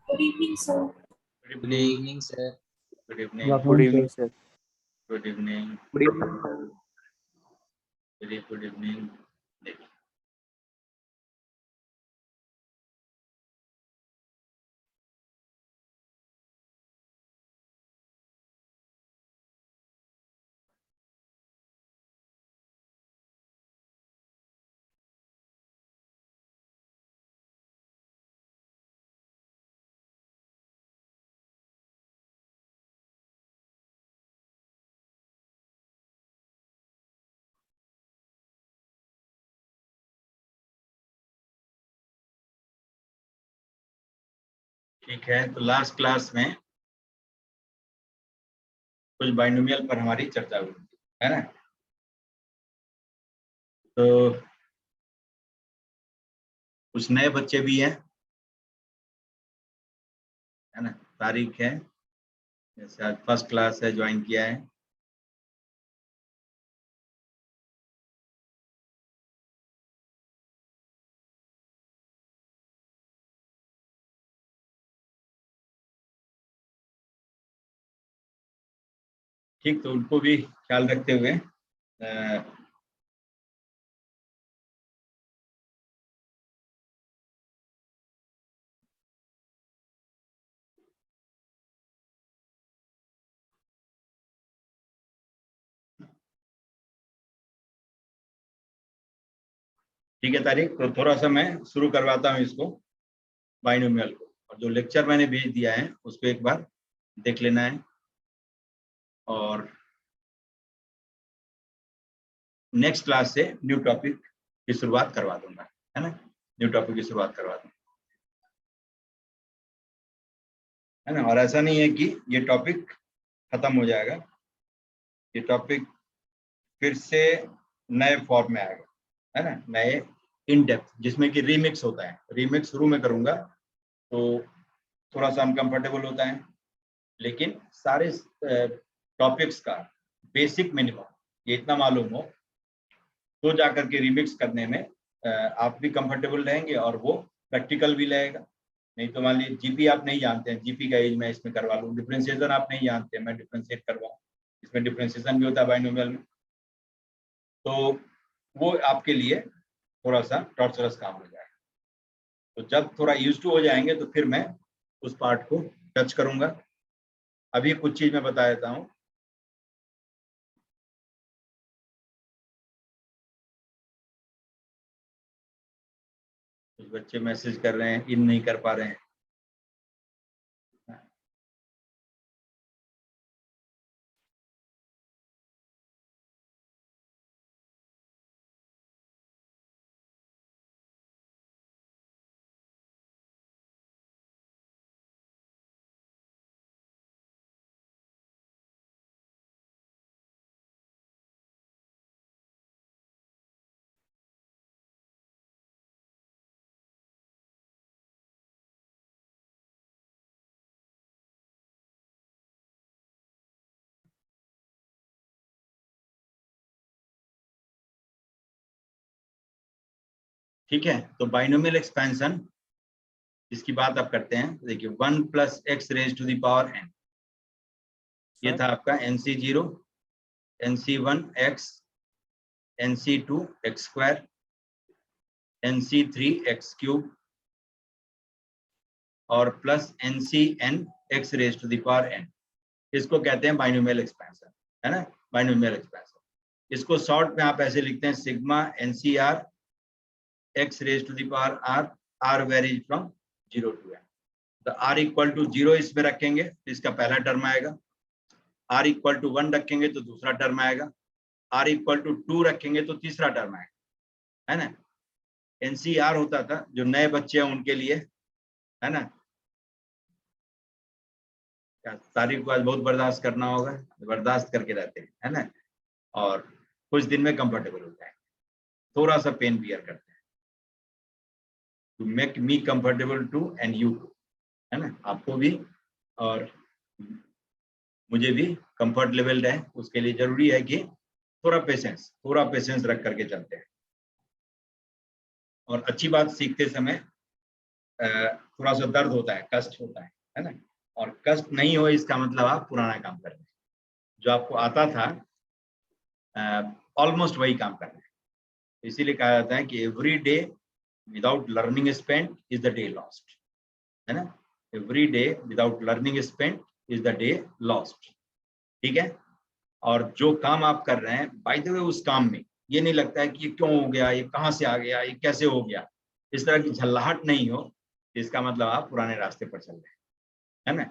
Good evening, sir. Good Good evening. evening, sir. Good Good evening. afternoon, sir. Good evening. Good evening, sir. Very good evening. देखिए, ठीक है, तो last class में कुछ binomial पर हमारी चर्चा हुई थी, है ना। तो कुछ नए बच्चे भी हैं, है ना। तारीख है, जैसे आज फर्स्ट क्लास है, ज्वाइन किया है। ठीक, तो उनको भी ख्याल रखते हुए ठीक है तारीख, तो थोड़ा सा मैं शुरू करवाता हूँ इसको, बाइनोमियल को, और जो लेक्चर मैंने भेज दिया है उसको एक बार देख लेना है। और नेक्स्ट क्लास से न्यू टॉपिक की शुरुआत करवा दूंगा, है ना। न्यू टॉपिक की शुरुआत करवा दूंगा, है ना। और ऐसा नहीं है कि ये टॉपिक खत्म हो जाएगा, ये टॉपिक फिर से नए फॉर्म में आएगा, है ना, नए इन डेप्थ, जिसमें कि रीमिक्स होता है। रीमिक्स शुरू में करूंगा तो थोड़ा सा अनकंफर्टेबल होता है, लेकिन सारे टॉपिक्स का बेसिक मिनिमम ये इतना मालूम हो तो जाकर के रीमिक्स करने में आप भी कंफर्टेबल रहेंगे और वो प्रैक्टिकल भी रहेगा। नहीं तो मान लीजिए जीपी आप नहीं जानते हैं, जीपी का एज मैं इसमें करवा लूँ, डिफरेंशिएशन आप नहीं जानते हैं, मैं डिफरेंशिएट करवाऊँ, इसमें डिफरेंशिएशन भी होता है बाइनोमियल में, तो वो आपके लिए थोड़ा सा टॉर्चरस काम हो जाएगा। तो जब थोड़ा यूज टू हो जाएंगे तो फिर मैं उस पार्ट को टच करूंगा। अभी कुछ चीज मैं बता देता हूँ। कुछ बच्चे मैसेज कर रहे हैं, इन नहीं कर पा रहे हैं। ठीक है, तो बाइनोमियल एक्सपेंशन जिसकी बात आप करते हैं, देखिए 1 + x raise to the power n, ये था आपका nc0, nc1 x, nc2 x², nc3 x³ और plus ncn x raise to the power n। इसको कहते हैं बाइनोमियल एक्सपेंशन, है ना, बाइनोमियल एक्सपेंशन। इसको शॉर्ट में आप ऐसे लिखते हैं sigma ncr x raise to the power r, r varies from 0 to n। तो r = 0 इसमें रखेंगे तो इसका पहला टर्म आएगा, r = 1 रखेंगे तो दूसरा टर्म आएगा, r = 2 रखेंगे तो तीसरा टर्म आएगा, है ना। NCR होता था, जो नए बच्चे हैं उनके लिए, है ना। तारीख को आज बहुत बर्दाश्त करना होगा, बर्दाश्त करके रहते हैं, है ना। और कुछ दिन में कंफर्टेबल हो जाए, थोड़ा सा पेन बियर करते हैं, to make me comfortable to and you too, है ना। आपको भी और मुझे भी कंफर्ट लेवल रहे, उसके लिए जरूरी है कि थोड़ा पेशेंस रख करके चलते हैं। और अच्छी बात, सीखते समय थोड़ा सा दर्द होता है, कष्ट होता है ना। और कष्ट नहीं हो इसका मतलब आप पुराना काम कर रहे हैं, जो आपको आता था ऑलमोस्ट वही काम कर रहे हैं। इसीलिए कहा जाता है कि every day without learning spent is the day lost, है ना। Every day without learning spent is the day lost, ठीक है। और जो काम आप कर रहे हैं, बाय द वे, उस काम में ये नहीं लगता है कि ये क्यों हो गया, ये कहाँ से आ गया, ये कैसे हो गया, इस तरह की झल्लाहट नहीं हो, इसका मतलब आप पुराने रास्ते पर चल रहे हैं, है ना।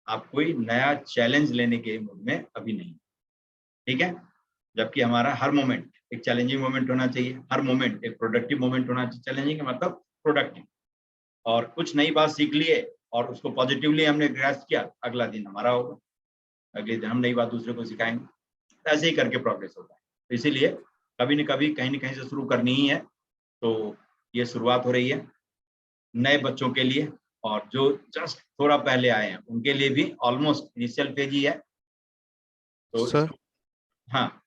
आप कोई नया चैलेंज लेने के मूड में अभी नहीं, ठीक है। जबकि हमारा हर मोमेंट एक चैलेंजिंग मोमेंट होना चाहिए, हर मोमेंट एक प्रोडक्टिव मोमेंट होना चाहिए। चैलेंजिंग का मतलब प्रोडक्टिव, और कुछ नई बात सीख लिए और उसको पॉजिटिवली हमने ग्रैस्प किया, अगला दिन हमारा होगा, अगले दिन हम नई बात दूसरे को सिखाएंगे, ऐसे ही करके प्रोग्रेस होता है। तो इसीलिए कभी न कभी कहीं न कहीं से शुरू करनी ही है। तो ये शुरुआत हो रही है नए बच्चों के लिए, और जो जस्ट थोड़ा पहले आए हैं उनके लिए भी ऑलमोस्ट इनिशियल फेज ही है। तो सर हाँ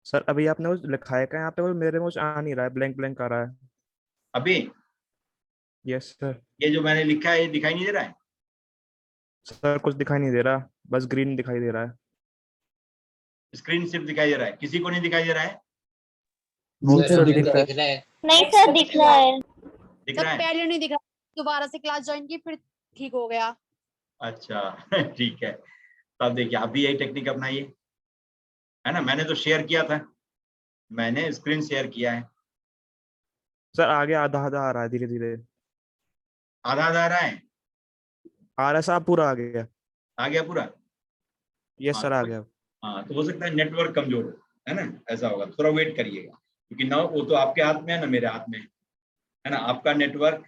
सर, अभी आपने वो लिखा है क्या यहाँ पे? वो मेरे में कुछ आ नहीं रहा है, ब्लैंक ब्लैंक आ रहा है। अभी यस सर। ये जो मैंने लिखा है ये दिखाई नहीं दे रहा है? सर कुछ दिखाई नहीं दे रहा, बस ग्रीन दिखाई दे रहा है। स्क्रीन सिर्फ दिखाई दे रहा है, किसी को नहीं दिखाई दे रहा है? नहीं सर सर, हमें दिख तो रहा दिख है। रहा है। नहीं सर, दिख रहा है। दिख सर रहा है? पहले नहीं दिख रहा, दोबारा से क्लास ज्वाइन की फिर ठीक हो गया। अच्छा ठीक है। तब देखिए आप भी यही टेक्निक अपनाइए, है ना। मैंने तो शेयर किया था, मैंने स्क्रीन शेयर किया है। सर आगे आधा आधा आ रहा है, धीरे धीरे आधा आधा आ रहा है? आ रहा है साहब, पूरा आ गया। आ गया पूरा? यस हाँ सर, आ तो गया। हाँ, तो हो सकता है नेटवर्क कमजोर हो, है ना, ऐसा होगा। थोड़ा वेट करिएगा, क्योंकि ना वो तो आपके हाथ में है ना मेरे हाथ में है ना। आपका नेटवर्क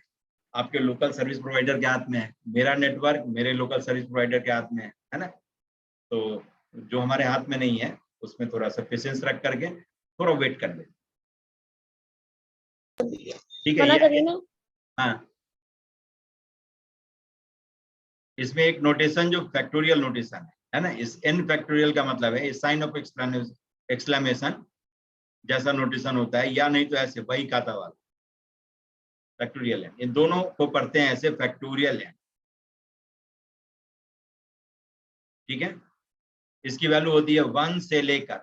आपके लोकल सर्विस प्रोवाइडर के हाथ में है, मेरा नेटवर्क मेरे लोकल सर्विस प्रोवाइडर के हाथ में है ना। तो जो हमारे हाथ में नहीं है उसमें थोड़ा सा पेशेंस रख करके थोड़ा वेट कर ले, ठीक है। मना ये करिए ना। हाँ, इसमें एक नोटेशन जो फैक्टोरियल नोटेशन है ना, इस एन फैक्टोरियल का मतलब है इस साइन ऑफ एक्सक्लेमेशन जैसा नोटेशन होता है, या नहीं तो ऐसे वही खाता वाला फैक्टोरियल है। इन दोनों को पढ़ते हैं ऐसे, फैक्टोरियल है, ठीक है। इसकी वैल्यू होती है 1 से लेकर,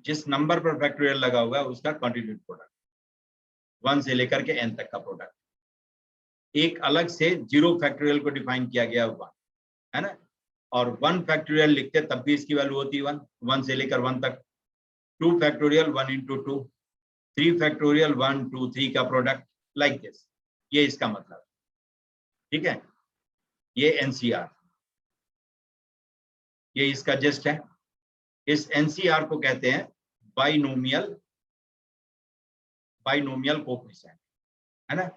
जिस नंबर पर फैक्टोरियल लगा हुआ है उसका कंटिन्यूट प्रोडक्ट, 1 से लेकर के n तक का प्रोडक्ट। एक अलग से 0 फैक्टोरियल को डिफाइन किया गया 1, है ना। और 1 फैक्टोरियल लिखते तब भी इसकी वैल्यू होती है 1, 1 से लेकर 1 तक। 2 फैक्टोरियल 1 into 2, 3 फैक्टोरियल 1 2 3 का प्रोडक्ट, लाइक दिस। ये इसका मतलब, ठीक है। ये एनसीआर, ये इसका जेस्ट है। इस एनसीआर को कहते हैं बाइनोमियल कोएफिशिएंट, है ना।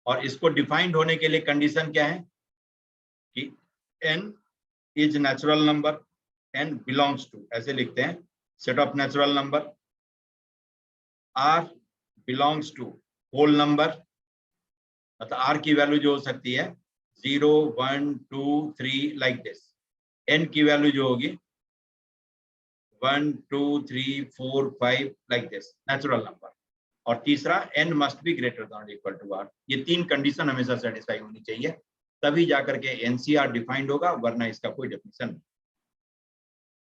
और इसको डिफाइंड होने के लिए कंडीशन क्या है कि n is natural number, n belongs to, ऐसे लिखते हैं, set of natural number. r belongs to whole number, मतलब r की वैल्यू जो हो सकती है 0 1 2 3 लाइक दिस। n की वैल्यू जो होगी 1 2 3 4 5 लाइक दिस, नेचुरल नंबर। और तीसरा n must be greater than equal to r। ये 3 कंडीशन हमेशा सेटिस्फाई होनी चाहिए, तभी जाकर के एनसीआर डिफाइंड होगा, वरना इसका कोई डेफिनेशन नहीं।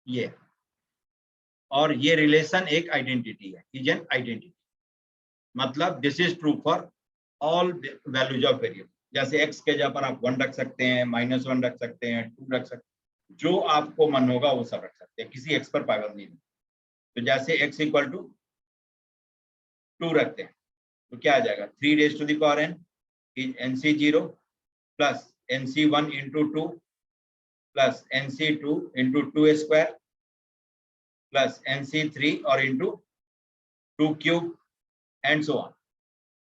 ये और ये रिलेशन एक आइडेंटिटी है, इज एन आइडेंटिटी, मतलब this is true for all values of variable. जैसे x के जगह पर आप 1 रख सकते हैं, -1 रख सकते हैं, 2 रख सकते हैं, जो आपको मन होगा वो सब रख सकते हैं, किसी x पर पाबंदी नहीं। तो जैसे x इक्वल टू 2 रखते हैं तो क्या आ जाएगा, 3 raised to the power n is nc0 plus nc1 into 2 plus nc2 into 2 square plus nc3 और into 2 cube and so on।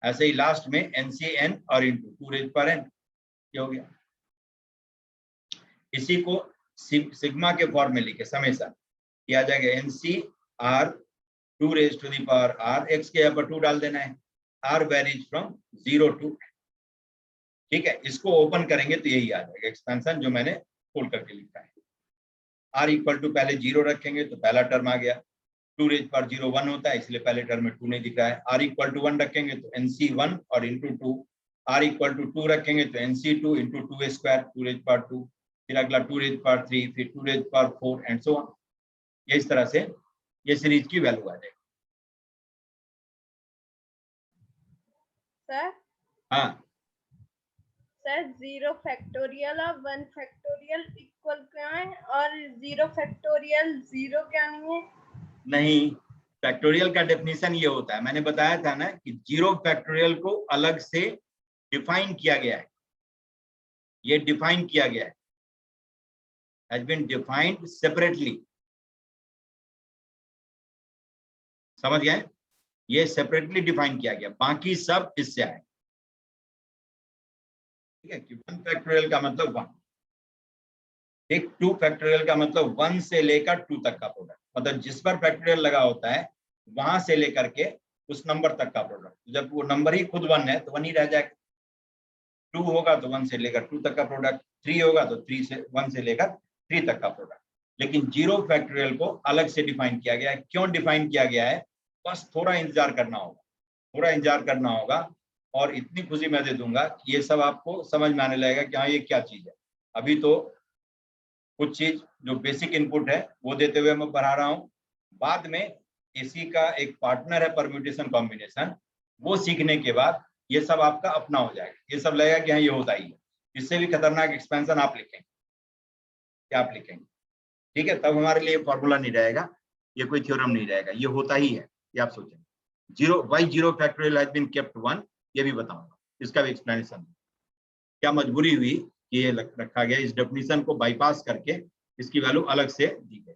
ऐसे ही लास्ट में ncn और into 2 raised power n, ये हो गया। इसी को सिग्मा के फॉर्म में लिखे समेशन, किया जाएगा ncr 2 raised to the power r, x के ऊपर 2 डाल देना है, r varies from 0 to, ठीक है। इसको ओपन करेंगे तो यही आ जाएगा एक्सपेंशन जो मैंने खोल करके लिखा है। r इक्वल टू पहले 0 रखेंगे तो पहला टर्म आ गया, 2 रेज पावर 0 1 होता है, इसलिए पहले टर्म में 2 नहीं दिख रहा है। r इक्वल टू 1 रखेंगे तो NC 1 और इंटू 2, r इक्वल टू 2 रखेंगे तो NC 2 into 2 square 2 raise power 2, फिर अगला 2 रेज पावर 3, फिर 2 raise power 4 and so on. ये इस तरह से ये सीरीज की वैल्यू आ जाएगी। सर हाँ सर 0 फैक्टोरियल और 1 फैक्टोरियल इक्वल क्या है और 0 फैक्टोरियल 0 क्या नहीं है? नहीं, फैक्टोरियल का डेफिनेशन ये होता है, मैंने बताया था ना कि 0 फैक्टोरियल को अलग से डिफाइन किया गया है। ये डिफाइन किया गया है, हैज बीन डिफाइंड सेपरेटली। समझ गए? ये सेपरेटली डिफाइन किया गया, बाकी सब इससे आए। ठीक है कि 1 फैक्टोरियल का मतलब 1, एक 2 फैक्टोरियल का मतलब 1 से लेकर 2 तक का प्रोडक्ट, मतलब जिस पर फैक्टोरियल लगा होता है वहां से लेकर के उस नंबर तक का प्रोडक्ट। जब वो नंबर ही खुद 1 है तो 1 ही रह जाएगा। 2 होगा तो 1 से लेकर 2 तक का प्रोडक्ट, 3 होगा तो 1 से लेकर 3 तक का प्रोडक्ट। लेकिन 0 फैक्टोरियल को अलग से डिफाइन किया गया है। क्यों डिफाइन किया गया है? बस थोड़ा इंतजार करना होगा, थोड़ा इंतजार करना होगा, और इतनी खुशी मैं दे दूंगा कि ये सब आपको समझ में आने लगेगा कि हाँ ये क्या चीज है। अभी तो कुछ चीज जो बेसिक इनपुट है वो देते हुए मैं पढ़ा रहा हूँ, बाद में इसी का एक पार्टनर है परम्यूटेशन कॉम्बिनेशन, वो सीखने के बाद ये सब आपका अपना हो जाएगा। ये सब लगेगा कि हाँ ये होता ही है। इससे भी खतरनाक एक्सपेंशन आप लिखेंगे, क्या आप लिखेंगे? ठीक है, तब हमारे लिए फॉर्मूला नहीं रहेगा, ये कोई थ्योरम नहीं रहेगा, ये होता ही है। ये आप सोचेंगे 0 फैक्टोरियल हैज बीन केप्ट 1, ये भी बताऊंगा, इसका भी एक्सप्लेनेशन। क्या मजबूरी हुई कि ये रखा गया, इस डेफिनेशन को बाईपास करके इसकी वैल्यू अलग से दी गई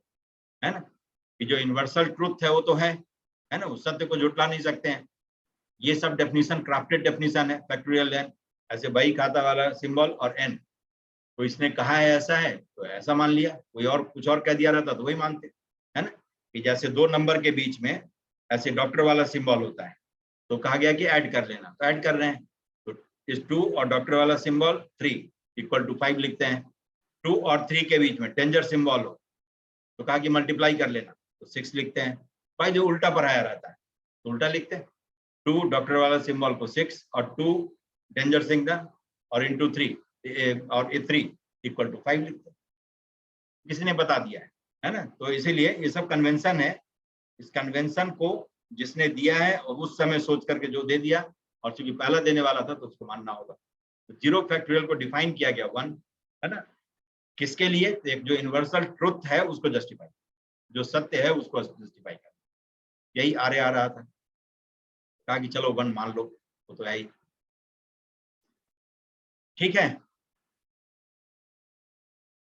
है ना, कि जो यूनिवर्सल ट्रुथ है वो तो है ना, उस सत्य को झुटला नहीं सकते हैं। ये सब डेफिनेशन क्राफ्टेड डेफिनेशन है। फैक्टोरियल एन ऐसे बही खाता वाला सिंबल और एन, तो इसने कहा है ऐसा है तो ऐसा मान लिया, कोई और कुछ और कह दिया रहता तो वही मानते, है ना। कि जैसे 2 नंबर के बीच में ऐसे डॉक्टर वाला सिंबल होता है तो कहा गया कि ऐड कर लेना, तो ऐड कर रहे हैं, तो इस 2 और डॉक्टर वाला सिंबल 3 इक्वल टू 5 लिखते हैं। 2 और 3 के बीच में डेंजर सिंबल हो तो कहा कि मल्टीप्लाई कर लेना, तो 6 लिखते हैं। भाई जो उल्टा पढ़ाया रहता है तो उल्टा लिखते हैं, 2 डॉक्टर वाला सिंबल को 6 और 2 डेंजर सिग्नल और इंटू 3 और 3 इक्वल टू 5 लिखते हैं। किसने बता दिया है ना। तो इसीलिए ये सब कन्वेंशन है। इस कन्वेंशन को जिसने दिया है और उस समय सोच करके जो दे दिया, और चूंकि पहला देने वाला था तो उसको मानना होगा। तो 0 फैक्टोरियल को डिफाइन किया गया 1, है ना, किसके लिए? तो एक जो यूनिवर्सल ट्रुथ है उसको जस्टिफाई, जो सत्य है उसको जस्टिफाई कर, यही आ रहा था। कहा कि चलो 1 मान लो, वो तो है ही। ठीक है,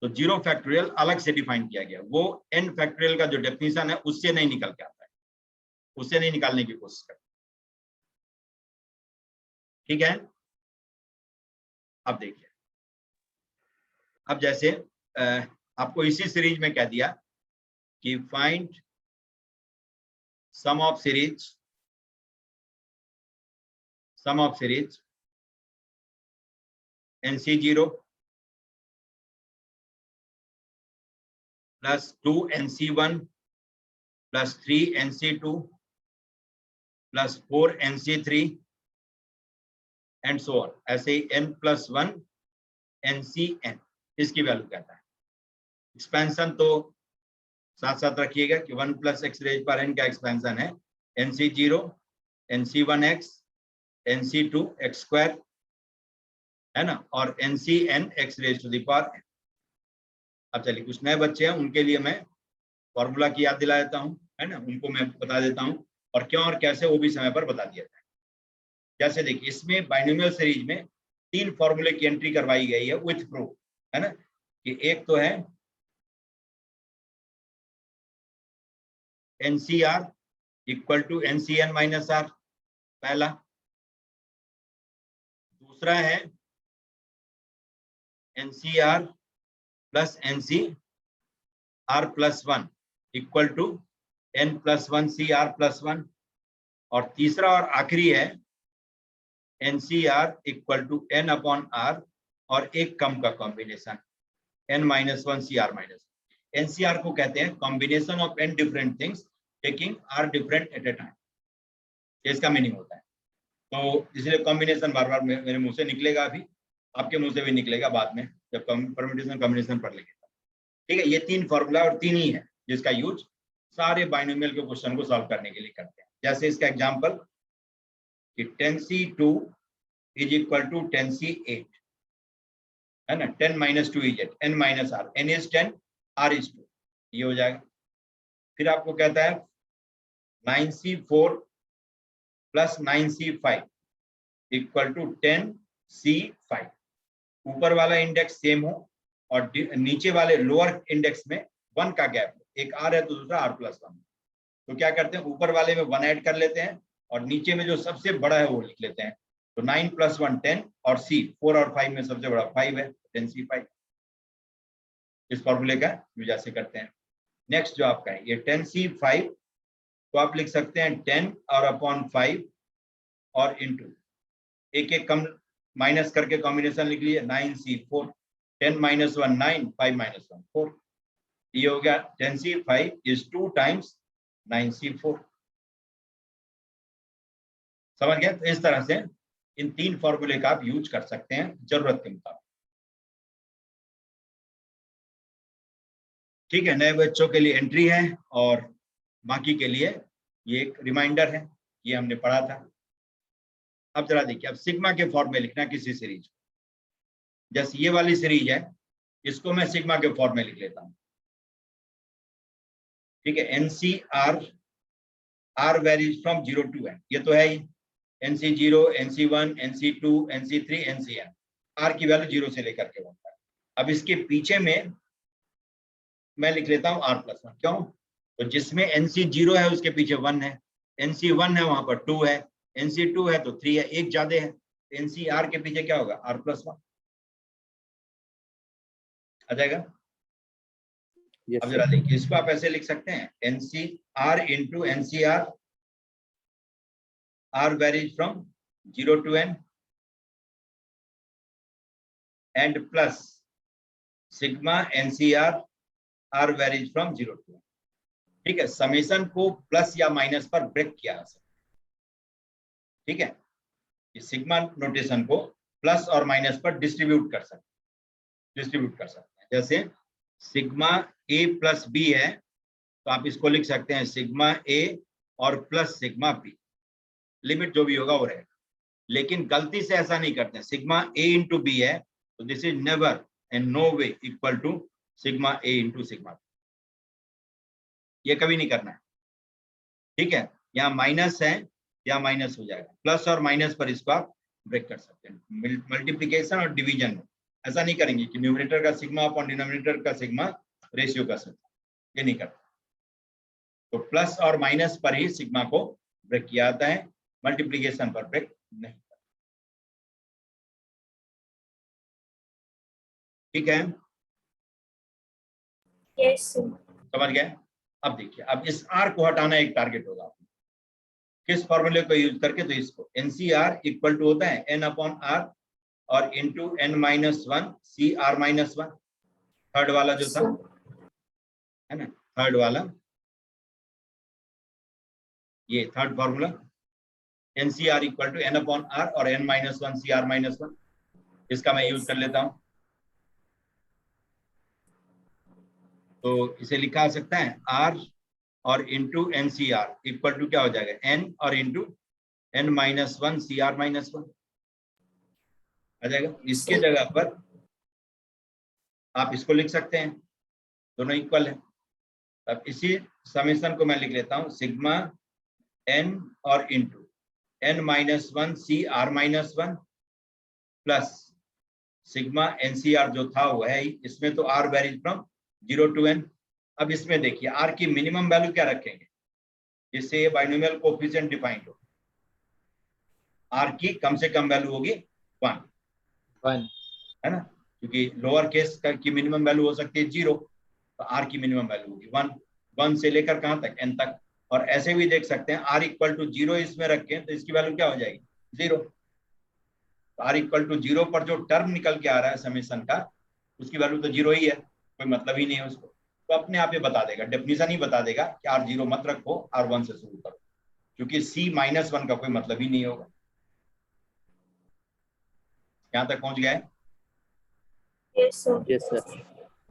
तो 0 फैक्टोरियल अलग से डिफाइन किया गया, वो n फैक्टोरियल का जो डेफिनेशन है उससे नहीं निकल के आता है, उससे नहीं निकालने की कोशिश करते। ठीक है, अब देखिए, अब जैसे आपको इसी सीरीज में कह दिया कि find sum of series NC0 plus 2NC1 plus 3NC2 plus 4NC3 and so on, ऐसे ही n+1 NCn, इसकी वैल्यू कहता है। एक्सपेंशन तो साथ साथ रखिएगा कि 1 + x रेज पर n का एक्सपेंशन है NC0 NC1x NC2 x², है ना, और NCn x raise to the power n। अब चलिए कुछ नए बच्चे हैं उनके लिए मैं फॉर्मूला की याद दिला देता हूँ, है ना, उनको मैं बता देता हूँ और क्यों और कैसे वो भी समय पर बता दिया जाए। जैसे देखिए, इसमें बाइनोमियल सीरीज में 3 फॉर्मूले की एंट्री करवाई गई है विथ प्रूफ, है ना, कि एक तो है NCR equal to NCn minus R, पहला। दूसरा है NCR plus NCR+1 equal to n+1CR+1, और तीसरा और आखिरी है NCR इक्वल टू n/R और एक कम का कॉम्बिनेशन n-1 CR-1। NCR को कहते हैं combination of n different things taking r different at a time, इसका मीनिंग होता है। तो इसलिए कॉम्बिनेशन बार बार मेरे मुंह से निकलेगा, अभी आपके मुंह से भी निकलेगा बाद में जब परम्यूटेशन कॉम्बिनेशन पढ़ लेंगे। ठीक है, ये 3 फॉर्मूला और 3 ही है जिसका यूज सारे बाइनोमियल के क्वेश्चन को सॉल्व करने के लिए करते हैं। जैसे इसका एग्जांपल कि 10C2 is equal to 10C8, है ना। 10 - 2 is 8, n - r, n is 10, r is 2, ये हो जाएगा। फिर आपको कहता है 9C4 plus 9C5 equal to 10C5। ऊपर वाला इंडेक्स सेम हो और नीचे वाले लोअर इंडेक्स में 1 का गैप, एक r है तो दूसरा r+1। तो क्या करते हैं, ऊपर वाले में 1 ऐड कर लेते हैं और नीचे में जो सबसे बड़ा है वो लिख लेते हैं। तो 9 + 1 10 और c 4 और 5 में सबसे बड़ा 5 है, 10C5। इस फॉर्मूले का यूज ऐसे करते हैं। नेक्स्ट जो आपका है ये 10C5, तो आप लिख सकते हैं 10 और अपॉन 5 और इंटू एक एक कम माइनस करके कॉम्बिनेशन लिख लीजिए 9C4, 10 - 1 9, 5 - 1 4, ये हो गया 10C5 इज 2 टाइम्स 9C4। समझ गए? तो इस तरह से इन 3 फॉर्मूले का आप यूज कर सकते हैं जरूरत के मुताबिक। ठीक है, नए बच्चों के लिए एंट्री है और बाकी के लिए ये एक रिमाइंडर है, ये हमने पढ़ा था। अब जरा देखिए, अब सिग्मा के फॉर्म में लिखना किसी सीरीज, जैसे ये वाली सीरीज है इसको मैं सिग्मा के फॉर्म में लिख लेता हूं। ठीक है, NCR, R varies from 0 to n, ये तो है ही। NC0, NC1, NC2, NC3, NCn, R की वैल्यू 0 से लेकर के 1 तक। अब इसके पीछे में मैं लिख लेता हूं r+1, क्यों? तो जिसमें NC0 है उसके पीछे 1 है, NC1 है वहां पर 2 है, NC2 है तो 3 है, एक ज्यादा है। NCR के पीछे क्या होगा, r+1 आ जाएगा। Yes, अब जरा देखिए, इसको आप ऐसे लिख सकते हैं NCR into NCR, R varies from 0 to n, and plus sigma NCR, R varies from 0 to n। ठीक है, समेशन को प्लस या माइनस पर ब्रेक किया जा सकता है। ठीक है, इस सिग्मा नोटेशन को प्लस और माइनस पर डिस्ट्रीब्यूट कर सकते हैं। जैसे सिग्मा a प्लस b है तो आप इसको लिख सकते हैं सिग्मा a और प्लस सिग्मा b, लिमिट जो भी होगा वो रहेगा। लेकिन गलती से ऐसा नहीं करते हैं, सिग्मा a इंटू बी है तो this is never and no way equal to sigma a into sigma b, ये कभी नहीं करना है। ठीक है, यहाँ माइनस है, यहाँ माइनस हो जाएगा, प्लस और माइनस पर इसको आप ब्रेक कर सकते हैं। मल्टीप्लीकेशन और डिवीजन में ऐसा नहीं करेंगे कि न्यूमरेटर का सिग्मा अपॉन डिनोमिनेटर का सिग्मा रेशियो कर सकते, ये नहीं करते। तो प्लस और माइनस पर ही सिग्मा को ब्रेक किया जाता है, मल्टीप्लीकेशन पर ब्रेक नहीं। ठीक है, यस समझ गए? अब देखिए, अब इस r को हटाना एक टारगेट होगा आपको। किस फॉर्मूले को यूज करके, तो इसको NCR इक्वल टू होता है n अपॉन r और इंटू n - 1 CR-1, थर्ड वाला जो था, है ना, थर्ड वाला, ये third formula NCR equal to n upon r और n - 1 CR-1, इसका मैं यूज कर लेता हूं। तो इसे लिखा जा सकता है r और इंटू NCR इक्वल टू क्या हो जाएगा, n और इंटू n - 1 CR-1 आ जाएगा। इसके जगह पर आप इसको लिख सकते हैं, दोनों इक्वल है। अब इसी समेशन को मैं लिख लेता हूं सिग्मा n और into n - 1 CR-1 plus sigma NCR जो था वो है, इसमें तो r varies from 0 to n। अब इसमें देखिए r की मिनिमम वैल्यू क्या रखेंगे जिससे ये बाइनोमियल कोएफिशिएंट डिफाइंड हो। r की कम से कम वैल्यू होगी 1, है ना, क्योंकि लोअर केस की मिनिमम वैल्यू हो सकती है 0, तो r की मिनिमम वैल्यू होगी 1 से लेकर कहां तक, n तक। और ऐसे भी देख सकते हैं r इक्वल टू 0 इसमें रखें तो इसकी वैल्यू क्या हो जाएगी, 0। r इक्वल टू 0 पर जो टर्म निकल के आ रहा है समेशन का, उसकी वैल्यू तो 0 ही है, कोई मतलब ही नहीं है उसको। तो अपने आप ये बता देगा, डेफिनेशन ही बता देगा कि R0 मत रखो, R1 से शुरू करो, क्योंकि C-1 का कोई मतलब ही नहीं होगा। यहां तक पहुंच गए? Yes sir. Yes sir.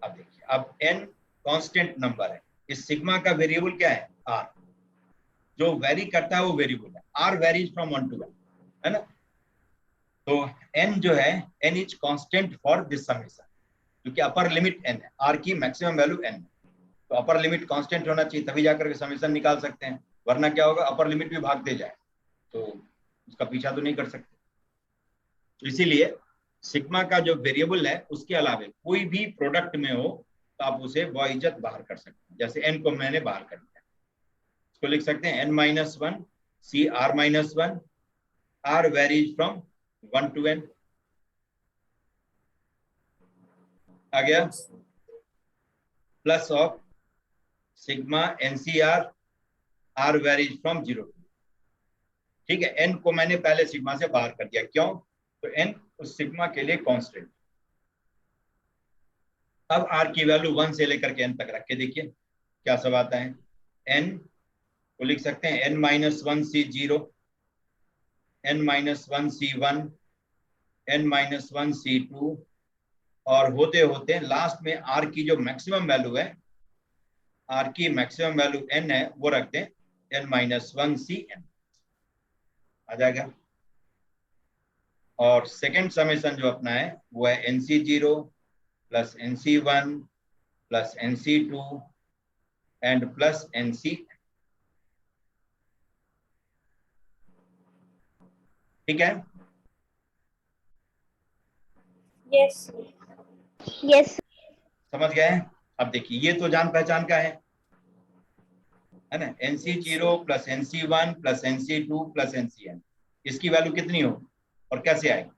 अब देखिए, अब n कांस्टेंट नंबर है, इस सिग्मा का वेरिएबल क्या है? R। जो वेरी करता है वो वेरिएबल है, R वेरीज फ्रॉम 1 to 1, है ना? तो n जो है, n is constant for this summation, क्योंकि अपर लिमिट n है, R की मैक्सिमम वैल्यू n है, तो अपर लिमिट कांस्टेंट होना चाहिए, तभी जाकर के समेशन निकाल सकते हैं, वरना क्या होगा, अपर लिमिट भी भागते जाए तो उसका पीछा तो नहीं कर सकते। तो इसीलिए सिग्मा का जो वेरिएबल है उसके अलावे कोई भी प्रोडक्ट में हो तो आप उसे बइज्जत बाहर कर सकते हैं। जैसे n को मैंने बाहर कर दिया, इसको लिख सकते हैं n-1 CR-1, R varies from 1 to n। आ गया? Plus of sigma NCR, R varies from 0 to। ठीक है, n को मैंने पहले सिग्मा से बाहर कर दिया, क्यों? तो n उस सिग्मा के लिए कांस्टेंट। अब r की वैल्यू 1 से लेकर के n तक रख के देखिए क्या सब आता है। n को लिख सकते हैं n-1 C0, n-1 C1, n-1 C2, और होते होते लास्ट में r की जो मैक्सिमम वैल्यू है, r की मैक्सिमम वैल्यू n है, वो रख दें n-1 Cn, आ जाएगा। और सेकेंड समेशन जो अपना है वो है NC0 plus NC1 plus NC2 and plus NC। ठीक है? Yes yes. समझ गए? अब देखिए, ये तो जान पहचान का है ना, NC0 plus NC1 plus NC2 plus NCn, इसकी वैल्यू कितनी होगी और कैसे आएगी?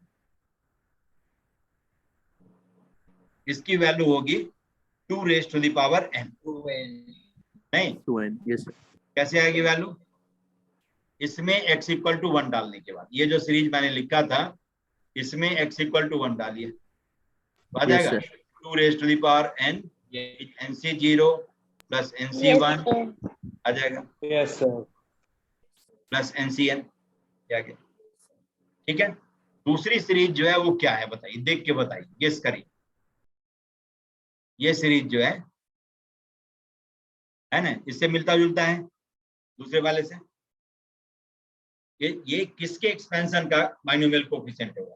इसकी वैल्यू होगी 2 raised to the power n। नहीं, 2n। Yes sir. कैसे आएगी वैल्यू? इसमें x इक्वल टू 1 डालने के बाद, ये जो सीरीज मैंने लिखा था इसमें x इक्वल टू 1 डालिए, आ जाएगा 2 raised to the power n, NC0 plus NC1 आ जाएगा, यस सर। Plus NCn। क्या क्या? ठीक है, दूसरी सीरीज जो है वो क्या है बताइए, देख के बताइए, गेस करिए। ये सीरीज जो है ना, इससे मिलता जुलता है दूसरे वाले से। ये किसके एक्सपेंशन का बाइनोमियल कोएफिशिएंट होगा?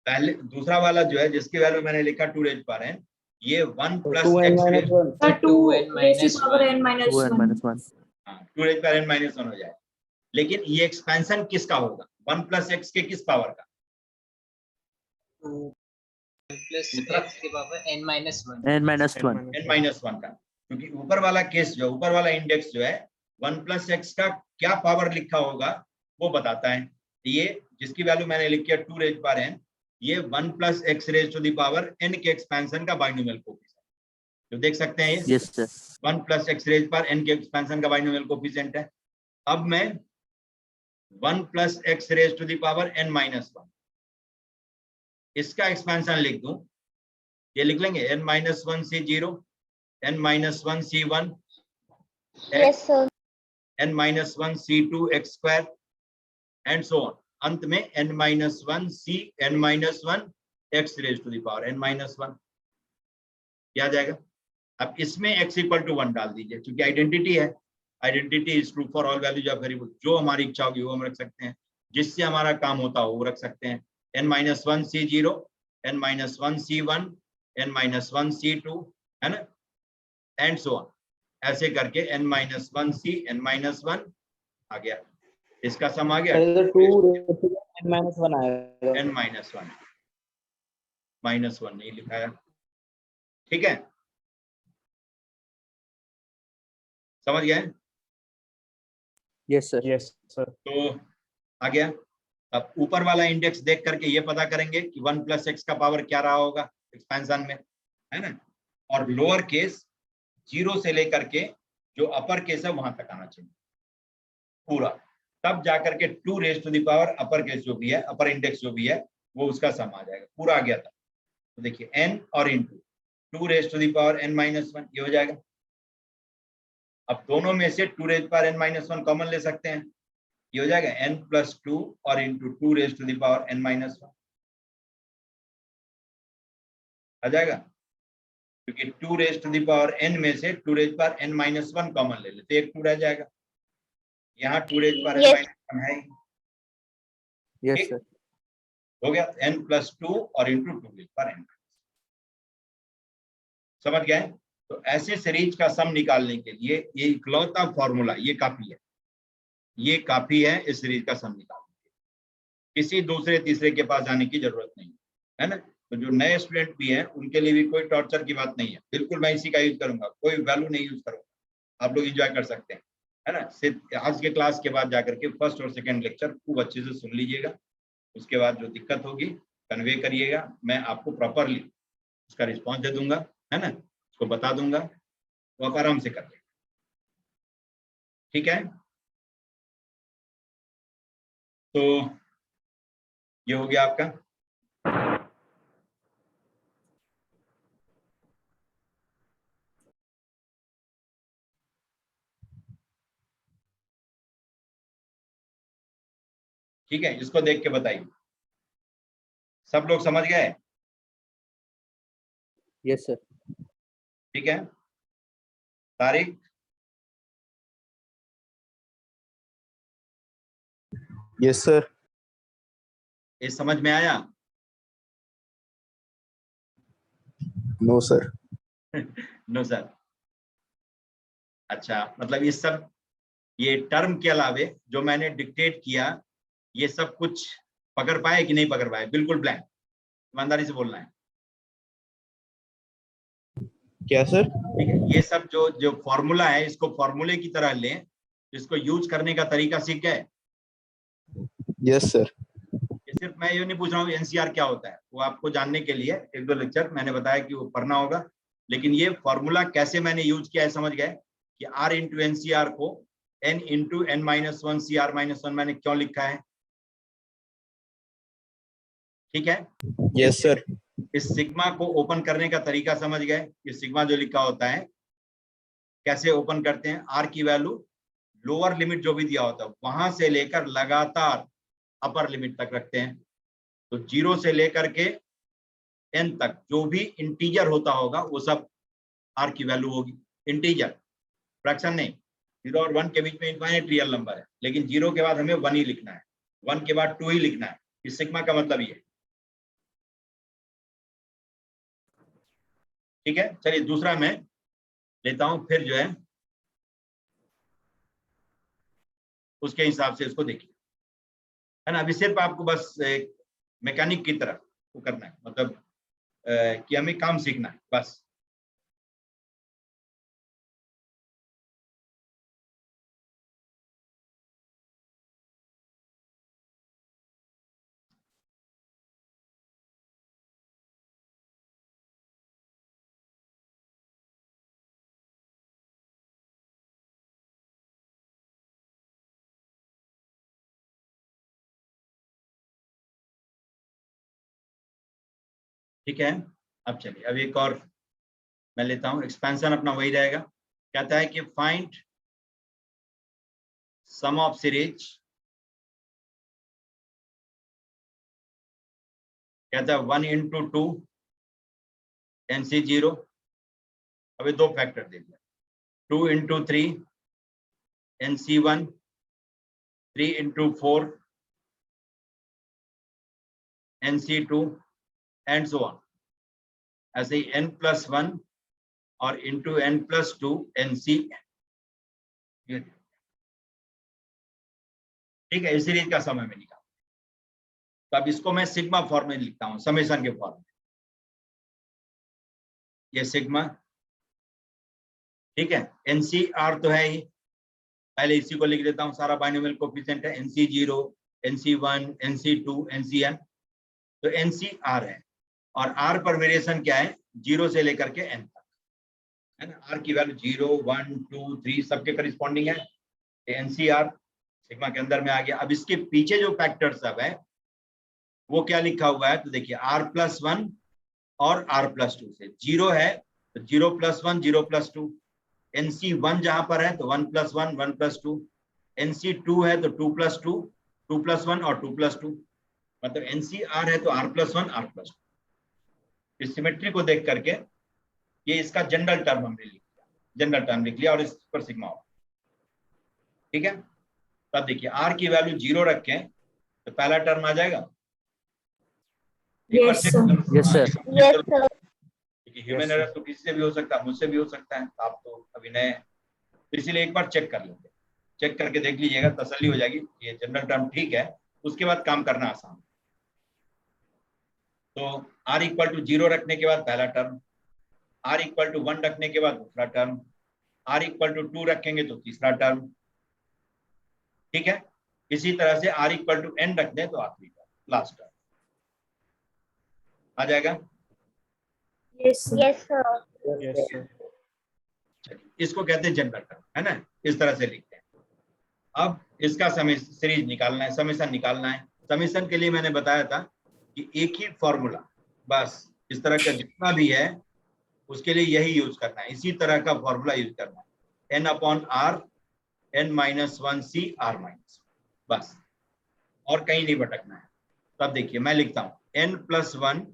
पहले दूसरा वाला जो है जिसकी वैल्यू मैंने लिखा 2 raised power n, ये 1 plus x raised 2 raised to power n minus 1। 2 raised power n minus 1 हो जाए। लेकिन ये एक्सपेंशन किसका होगा? 1 प्लस x के किस पावर का? 1 प्लस x के पावर n minus 1। n-1 का, क्योंकि ऊपर वाला केस जो, ऊपर वाला इंडेक्स जो है 1 प्लस x का क्या पावर लिखा होगा वो बताता है। ये जिसकी वैल्यू मैंने लिखी है 2 raised power n, ये 1 plus x raised to the power n के एक्सपेंशन का बाइनोमियल कोएफिशिएंट, तो देख सकते हैं ये 1 plus x raised power n के एक्सपेंशन का बाइनोमियल कोएफिशिएंट है। अब मैं 1 plus x raised to the power n minus 1 इसका एक्सपेंशन लिख दूं, ये लिख लेंगे n-1 C0, n-1 C1, yes sir. n-1 C2 x square and so on, अंत में n-1 C n-1 x raised to the power n-1, क्या आ जाएगा? अब इसमें x इक्वल टू 1 डाल दीजिए, क्योंकि आइडेंटिटी है, identity is true for all values of variable, जो हमारी इच्छा होगी वो हम रख सकते हैं, जिससे हमारा काम होता हो वो रख सकते हैं। n-1 C0, n-1 C1, n-1 C2, है ना, एंड सो ऑन, ऐसे करके n-1 C n-1 आ गया, इसका सम आ गया 2 n-1 आएगा। n-1 -1 नहीं लिखाया। ठीक है, समझ गए? Yes sir. तो आ गया। अब ऊपर वाला इंडेक्स देख करके ये पता करेंगे कि 1 प्लस x का पावर क्या रहा होगा एक्सपेंशन में, है ना, और लोअर केस 0 से लेकर के जो अपर केस है वहां तक आना चाहिए पूरा, तब जाकर के 2 raised to the power upper case जो भी है, अपर इंडेक्स जो भी है वो उसका सम आ जाएगा, पूरा आ गया था। तो देखिए n और into 2 raise to the power n minus 1, ये हो जाएगा। अब दोनों में से 2 raise power n minus 1 common ले सकते हैं, ये हो जाएगा n प्लस 2 और into 2 raise to the power n minus 1 आ जाएगा, क्योंकि 2 raise to the power n में से 2 raise power n minus 1 common ले लेते, एक 2 रह जाएगा। यहाँ 2 raise power n Yes. Minus 1 है, यस ठीक। सर। हो गया n प्लस 2 और इंटू 2 रेज पावर n। समझ गए? तो ऐसे सीरीज का सम निकालने के लिए ये इकलौता फॉर्मूला ये काफी है, ये काफी है इस सीरीज का सम निकालने के लिए। किसी दूसरे तीसरे के पास जाने की जरूरत नहीं है ना। तो जो नए स्टूडेंट भी हैं उनके लिए भी कोई टॉर्चर की बात नहीं है, बिल्कुल मैं इसी का यूज करूंगा, कोई वैल्यू नहीं यूज करूंगा, आप लोग एंजॉय कर सकते हैं, है ना। सिर्फ आज के क्लास के बाद जाकर के फर्स्ट और सेकंड लेक्चर खूब अच्छे से सुन लीजिएगा, उसके बाद जो दिक्कत होगी कन्वे करिएगा, मैं आपको प्रॉपरली उसका रिस्पॉन्स दे दूंगा, है ना, उसको बता दूंगा, तो आप आराम से कर लेंगे, ठीक है। तो ये हो गया आपका। ठीक है, इसको देख के बताइए, सब लोग समझ गए? Yes sir. ठीक है, तारिक? Yes sir. ये समझ में आया? No sir. No sir. अच्छा, मतलब ये सब, ये टर्म के अलावे जो मैंने डिक्टेट किया ये सब कुछ पकड़ पाए कि नहीं पकड़ पाए? बिल्कुल ब्लैंक, ईमानदारी से बोलना है। क्या सर? ठीक है, ये सब जो जो फॉर्मूला है इसको फॉर्मूले की तरह लें, इसको यूज करने का तरीका सीख गए? Yes sir. ये सिर्फ मैं ये नहीं पूछ रहा हूँ एनसीआर क्या होता है, वो आपको जानने के लिए एक दो लेक्चर मैंने बताया कि वो पढ़ना होगा, लेकिन ये फॉर्मूला कैसे मैंने यूज किया है समझ गए कि R इंटू एनसीआर को N into N minus 1 CR minus 1 मैंने क्यों लिखा है, ठीक है। Yes sir. इस सिग्मा को ओपन करने का तरीका समझ गए, ये सिग्मा जो लिखा होता है कैसे ओपन करते हैं, R की वैल्यू लोअर लिमिट जो भी दिया होता है वहां से लेकर लगातार अपर लिमिट तक रखते हैं, तो 0 से लेकर के n तक जो भी इंटीजर होता होगा वो सब R की वैल्यू होगी, इंटीजर, फ्रैक्शन नहीं। 0 और 1 के बीच में इनफाइनाइट रियल नंबर है, लेकिन 0 के बाद हमें 1 ही लिखना है, 1 के बाद 2 ही लिखना है, इस सिग्मा का मतलब ये, ठीक है। चलिए दूसरा मैं लेता हूं, फिर जो है उसके हिसाब से इसको देखिए, है ना। अभी सिर्फ आपको बस एक मैकेनिक की तरह वो करना है, मतलब कि हमें काम सीखना है बस। ठीक है, अब चलिए अब एक और मैं लेता हूं, एक्सपेंशन अपना वही रहेगा, कहता है कि फाइंड सम ऑफ सीरीज, कहता है 1 इंटू 2 NC0, अभी दो फैक्टर दे दिया, 2 into 3 NC1, 3 into 4 NC2 and so on, ऐसे ही n+1 और इंटू n+2 NCn, ठीक है, इस सीरीज का समय में निकाल। तो अब इसको मैं सिग्मा फॉर्म में लिखता हूं, समेशन के फॉर्म में, ये सिग्मा, ठीक है। NCR तो है ही, पहले इसी को लिख देता हूं, सारा बाइनोमियल कोएफिशिएंट है, NC0 NC1 NC2 NCn, तो NCR है, और R पर वेरिएशन क्या है, 0 से लेकर के n तक, है ना। R की वैल्यू 0 1 2 3 सबके करिस्पॉन्डिंग है, NCR सिग्मा के अंदर में आ गया। अब इसके पीछे जो फैक्टर सब है वो क्या लिखा हुआ है, तो देखिए R+1 और r+2 से। 0 है तो 0+1 0+2, NC1 जहां पर है तो 1+1 1+2, NC2 है तो 2+2 2+1 और 2+2, मतलब NCR है तो r+1 r+2। इस सिमेट्री को देख करके ये इसका जनरल टर्म हमने लिख लिया, जनरल टर्म लिख लिया और इस पर सिग्मा हो। ठीक है, तब देखिए r की वैल्यू 0 रखें तो पहला टर्म आ जाएगा। Yes, sir. Yes, sir. Yes, sir. Human error तो किसी से भी हो सकता है, मुझसे भी हो सकता है, आप तो अभी नए हैं, तो इसीलिए एक बार चेक कर लेते हैं, चेक करके देख लीजिएगा, तसल्ली हो जाएगी ये जनरल टर्म ठीक है, उसके बाद काम करना आसान। तो r = 0 रखने के बाद पहला टर्म, r = 1 रखने के बाद दूसरा टर्म, r = 2 रखेंगे तो तीसरा टर्म। ठीक है, इसी तरह से r = n रख दें तो आखिरी टर्म, लास्ट टर्म आ जाएगा। Yes, sir. Yes, sir. Yes, sir. चलिए, इसको कहते हैं जनरल टर्म, है ना, इस तरह से लिखते हैं। अब इसका सीरीज निकालना है, समेशन निकालना है। समेशन के लिए मैंने बताया था कि एक ही फॉर्मूला, बस इस तरह का जितना भी है उसके लिए यही यूज करना है, इसी तरह का फॉर्मूला यूज करना है, n/r n-1c r-, बस और कहीं नहीं भटकना है। तब देखिए मैं लिखता हूं n+1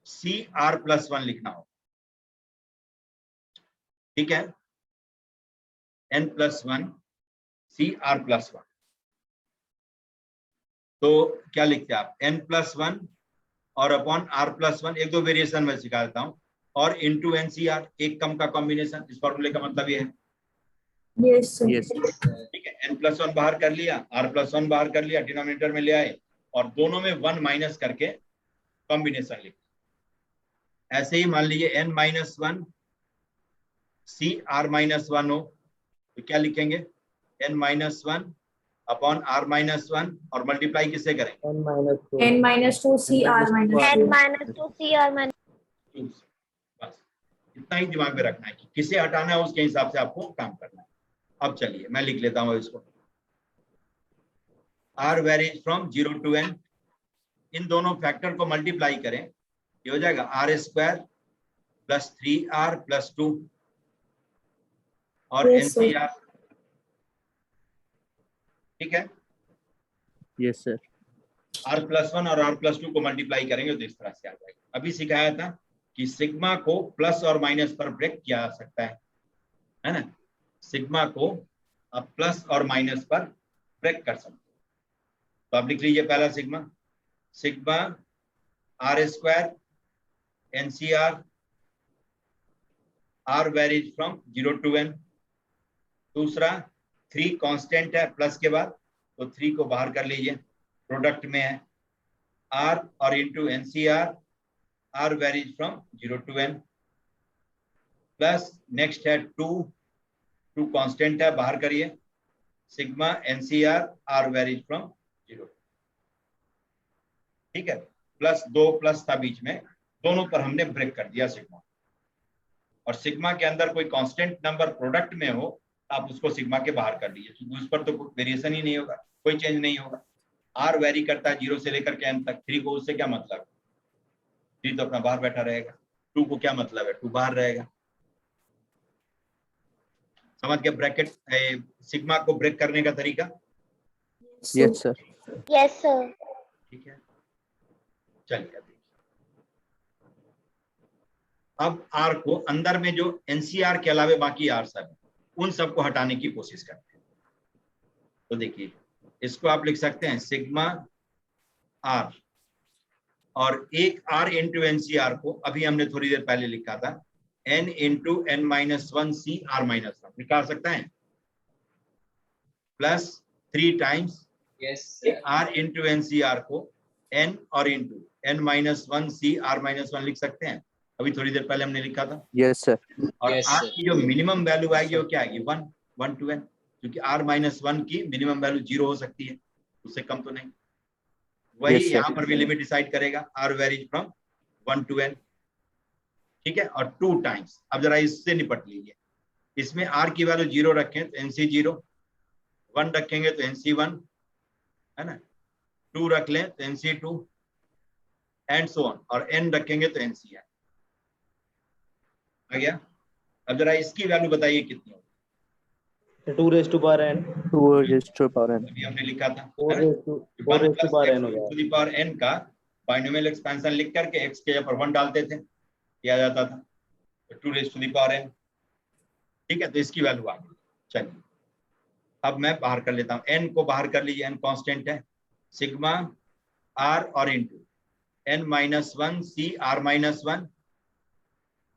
c r+1 लिखना हो। ठीक है, n+1 c r+1, तो क्या लिखते हैं आप, n+1 और अपॉन r+1, एक दो वेरिएशन में सिखा देता हूं, और इंटू NCR, एक कम का कॉम्बिनेशन। इस फॉर्मूले का मतलब ये है। Yes, sir. Yes, sir. ठीक है, n+1 बाहर कर लिया, r+1 बाहर कर लिया, डिनोमिनेटर में ले आए और दोनों में 1 माइनस करके कॉम्बिनेशन लिख। ऐसे ही मान लीजिए n-1 c r-1 हो तो क्या लिखेंगे, n-1 अपॉन r-1 और मल्टीप्लाई किससे करेंगे, n-2 c r-2 n-2 c r-2। बस इतना ही दिमाग में रखना है कि किसे हटाना है, उसके हिसाब से आपको काम करना है। अब चलिए मैं लिख लेता हूं इसको, r varies from 0 to n, इन दोनों फैक्टर को मल्टीप्लाई करें, ये हो जाएगा r² + 3r + 2 और Yes, sir. NCR। ठीक है, Yes, sir. r+1 और r+2 को मल्टीप्लाई करेंगे तो इस तरह से आ जाएगा। अभी सिखाया था कि सिग्मा को प्लस और माइनस पर ब्रेक किया जा सकता है ना, सिग्मा को आप प्लस और माइनस पर ब्रेक कर सकते हैं। तो आप लिख लीजिए पहला sigma, sigma r² NCR, r varies from 0 to n। दूसरा 3 कांस्टेंट है प्लस के बाद, तो 3 को बाहर कर लीजिए, प्रोडक्ट में है r और into NCR, r varies from 0 to n, plus next है 2 कांस्टेंट है, बाहर करिए, sigma NCR r varies from 0। ठीक है, प्लस 2 प्लस था बीच में, दोनों पर हमने ब्रेक कर दिया सिग्मा, और सिग्मा के अंदर कोई कांस्टेंट नंबर प्रोडक्ट में हो आप उसको सिग्मा के बाहर कर लीजिए, क्योंकि उस पर तो वेरिएशन ही नहीं होगा, कोई चेंज नहीं होगा। r वेरी करता है 0 से लेकर के n तक, 3 को उससे क्या मतलब है, 3 तो अपना बाहर बैठा रहेगा, 2 को क्या मतलब है, 2 बाहर रहेगा। समझ गए ब्रैकेट सिग्मा को ब्रेक करने का तरीका? Yes, sir. Yes, sir. ठीक है, चलिए अब r को अंदर में जो NCR के अलावे बाकी r सब उन सबको हटाने की कोशिश करते हैं। तो देखिए इसको आप लिख सकते हैं सिग्मा r, और एक r इंटू NCR को अभी हमने थोड़ी देर पहले लिखा था n इंटू n-1c r-1 निकाल सकते हैं, plus 3 times r into NCR को n और इंटू n-1c r-1 लिख सकते हैं, अभी थोड़ी देर पहले हमने लिखा था। Yes, sir. और Yes, r sir. की जो मिनिमम वैल्यू आएगी वो क्या आएगी, 1 to n, क्योंकि r-1 की मिनिमम वैल्यू 0 हो सकती है, उससे कम तो नहीं। वही Yes, sir. यहाँ पर भी लिमिट डिसाइड करेगा, r varies from 1 to n। ठीक है, और 2 टाइम्स, अब जरा इससे निपट लीजिए, इसमें r की वैल्यू 0 रखें तो NC0, 1 रखेंगे तो NC1, है ना, 2 रख लें तो NC2, एंड सो ऑन, और n रखेंगे तो NCN आ गया। अब जरा इसकी वैल्यू बताइए कितनी होगी। 2 raised to power n, 2 raised to power n। अभी हमने लिखा था 4 raised to 4 raised to power n हो टू गया। द पावर n का बाइनोमियल एक्सपेंशन लिख करके x के जगह पर 1 डालते थे, किया जाता था, तो 2 raised to the power n। ठीक है, तो इसकी वैल्यू आ गई। चलिए अब मैं बाहर कर लेता हूं, n को बाहर कर लीजिए, n कांस्टेंट है, सिग्मा r और into n minus 1 c r minus 1,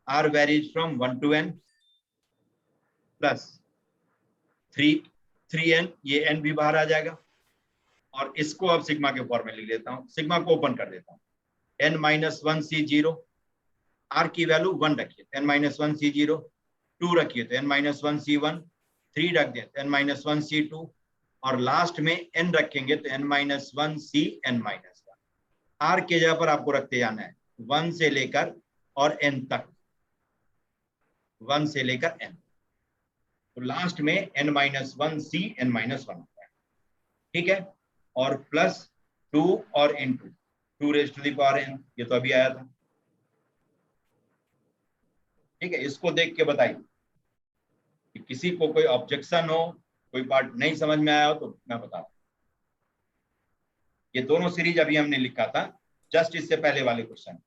r varies from 1 to n plus 3n, ये n भी बाहर आ जाएगा, और इसको अब सिग्मा के फॉर्म में लिख लेता हूं, सिग्मा को ओपन कर देता हूं, n माइनस 1 c 0, r की वैल्यू 1 रखिए, n माइनस 1 c 0, 2 रखिए तो n माइनस 1 c 1, 3 रख दें तो n माइनस 1 c 2, और लास्ट में n रखेंगे तो n minus 1 c n minus 1। r के जगह पर आपको रखते जाना है 1 से लेकर और n तक, 1 से लेकर n, तो लास्ट में n minus 1 c n minus 1 होता है। ठीक है, और प्लस 2 और into 2 raise to the power n, ये तो अभी आया था। ठीक है, इसको देख के बताइए कि किसी को कोई ऑब्जेक्शन हो, कोई पार्ट नहीं समझ में आया हो तो मैं बता दूं। ये दोनों सीरीज अभी हमने लिखा था जस्ट इससे पहले वाले क्वेश्चन,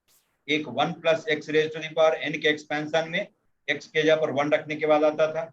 एक 1 plus x raise to the power n के एक्सपेंशन में x के जगह पर 1 रखने के बाद आता था,